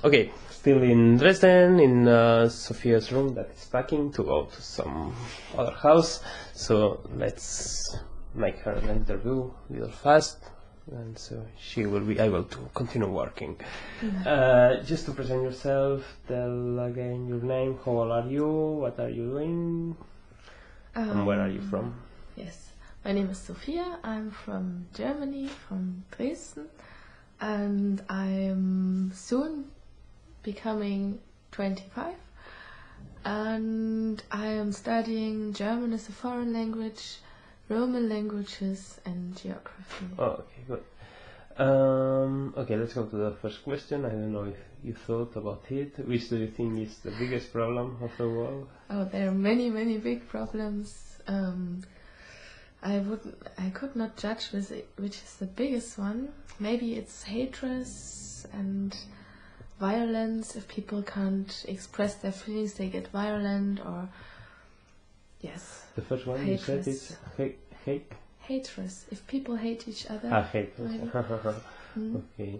Okay, still in Dresden, in Sophia's room that is packing to go to some other house. So let's make her an interview a little fast, and so she will be able to continue working. Just to present yourself, tell again your name, how old are you, what are you doing, and where are you from? Yes, my name is Sophia. I'm from Germany, from Dresden, and I'm soon becoming 25. And I am studying German as a foreign language, Roman languages, and geography. Oh, okay, good. Okay, let's go to the first question. I don't know if you thought about it. Which do you think is the biggest problem of the world? Oh, there are many, many big problems. I could not judge which is the biggest one. Maybe it's hatred and violence. If people can't express their feelings, they get violent, or yes. The first one you said is hate? Hatred. If people hate each other. Hate. Okay.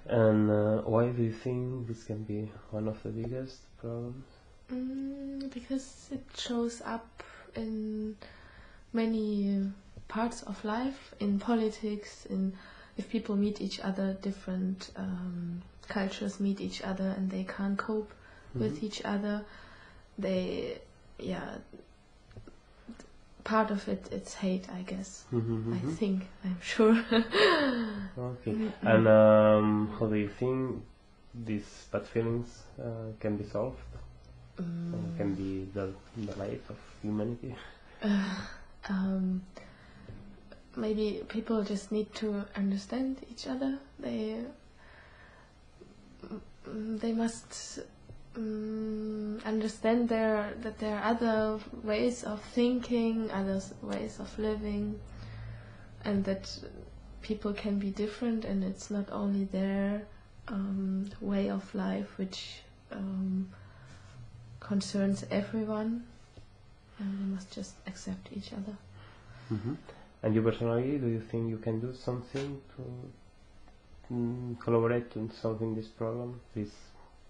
And why do you think this can be one of the biggest problems? Because it shows up in many parts of life, in politics, if people meet each other, different cultures meet each other and they can't cope with each other. Part of it's hate, I guess. I'm sure. Okay. And how do you think these bad feelings can be solved? Can be the life of humanity? Maybe people just need to understand each other. They must understand that there are other ways of thinking, other ways of living, and that people can be different, and it's not only their way of life which concerns everyone, and we must just accept each other. And you personally, do you think you can do something to collaborate in solving this problem, these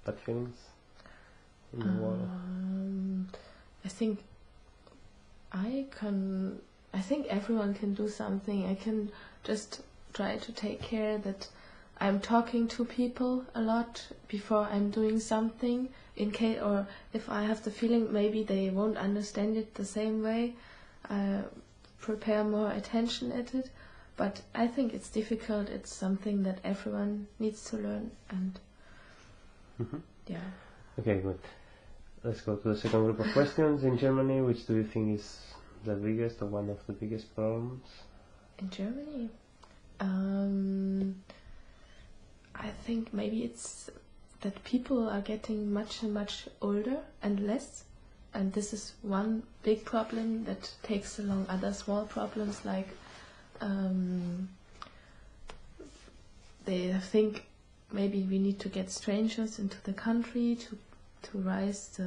bad feelings in the world? I think everyone can do something. I can just try to take care that I'm talking to people a lot before I'm doing something, in case, or if I have the feeling maybe they won't understand it the same way, prepare more attention at it. But I think it's difficult. It's something that everyone needs to learn, and yeah. Okay, good. Let's go to the second group of questions. In Germany, which do you think is the biggest or one of the biggest problems? In Germany, I think maybe it's that people are getting much and much older and less, and this is one big problem that takes along other small problems, like they think maybe we need to get strangers into the country to rise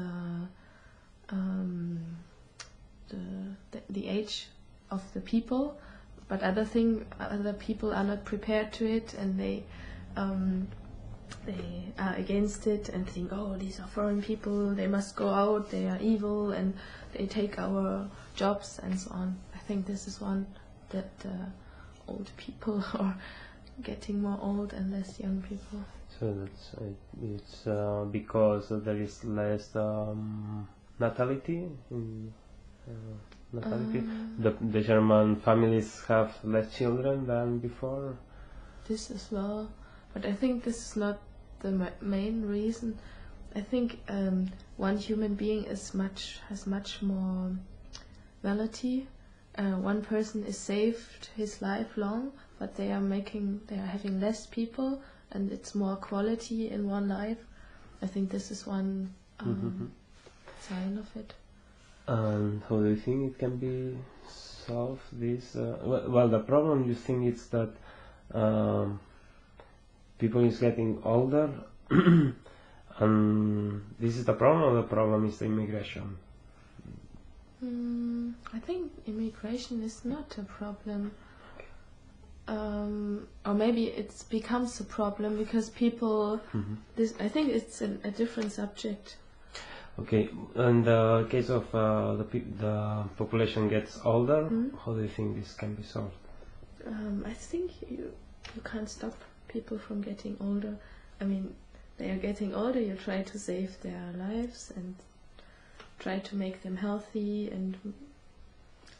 the age of the people, but other people are not prepared to it, and they are against it and think, oh, these are foreign people, they must go out, they are evil, and they take our jobs and so on. I think this is one that old people are getting more old and less young people. So it's because there is less natality. The German families have less children than before. This as well, but I think this is not the main reason. I think one human being has much more validity. One person is saved his life long, but they are having less people, and it's more quality in one life. I think this is one sign of it. And how do you think it can be solved? This well, the problem you think is that people is getting older, and this is the problem, or the problem is the immigration? I think immigration is not a problem. or maybe it becomes a problem because people. I think it's a different subject. Okay, in the case of the population gets older, how do you think this can be solved? I think you can't stop people from getting older. I mean, they are getting older, you try to save their lives and try to make them healthy and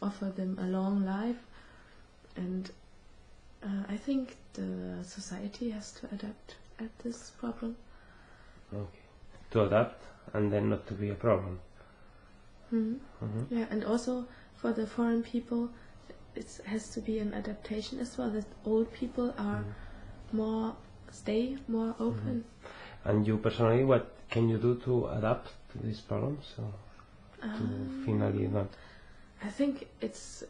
offer them a long life. And I think the society has to adapt at this problem. Okay, to adapt and then not to be a problem. Yeah, and also for the foreign people, it has to be an adaptation as well, that old people are stay more open. And you personally, what can you do to adapt to these problems? To finally not... I think it's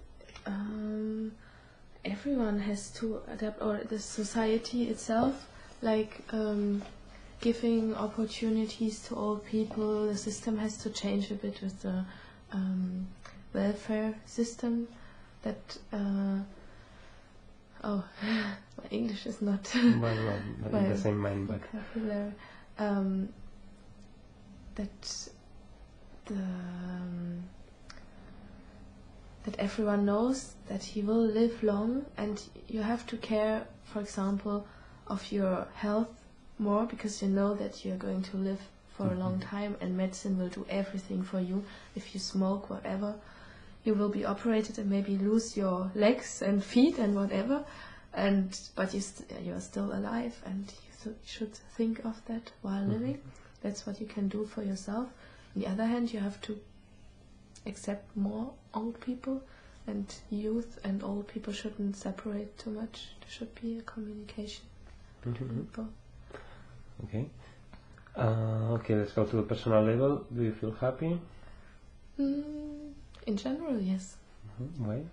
everyone has to adapt, or the society itself, like giving opportunities to old people. The system has to change a bit with the welfare system. That my English is not well, in the same mind, but vocabulary. That everyone knows that he will live long, and you have to care, for example, of your health more, because you know that you're going to live for a long time, and medicine will do everything for you. If you smoke, whatever, you will be operated and maybe lose your legs and feet and whatever, but you're still alive, and you should think of that while living. That's what you can do for yourself. On the other hand, you have to accept more old people, and youth and old people shouldn't separate too much. There should be a communication between people. Okay. Okay, let's go to the personal level. Do you feel happy? In general, yes. Why?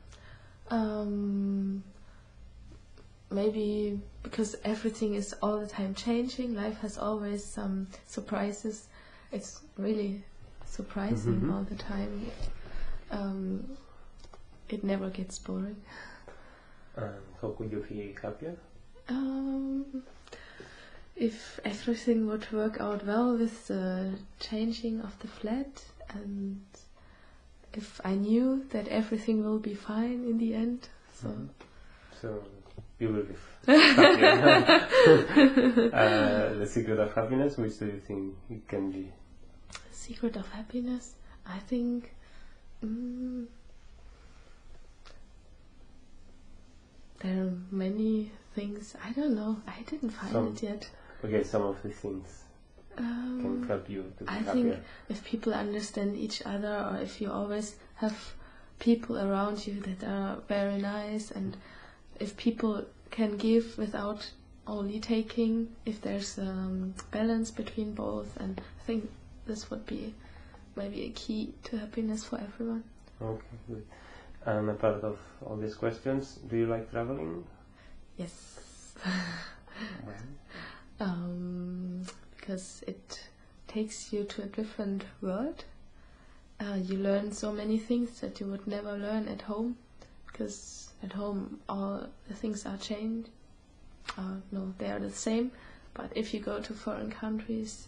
Maybe because everything is all the time changing. Life has always some surprises. It's really surprising all the time. It never gets boring. How could you feel happier? If everything would work out well with the changing of the flat, and if I knew that everything will be fine in the end. So you will live happier. The secret of happiness, which do you think it can be? Secret of happiness? I think there are many things. I don't know. I didn't find it yet. Okay, some of the things can help you to be happier. I think if people understand each other, or if you always have people around you that are very nice, and if people can give without only taking, if there's balance between both, and I think this would be maybe a key to happiness for everyone. Okay, good. And apart of all these questions, do you like traveling? Yes. Because it takes you to a different world. You learn so many things that you would never learn at home, because at home all the things are changed. No, they are the same. But if you go to foreign countries,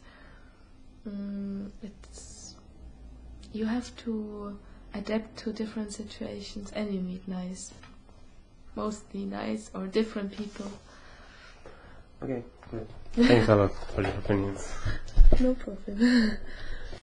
you have to adapt to different situations, and you meet mostly nice or different people. Okay, good. Thanks a lot for your opinions. No problem.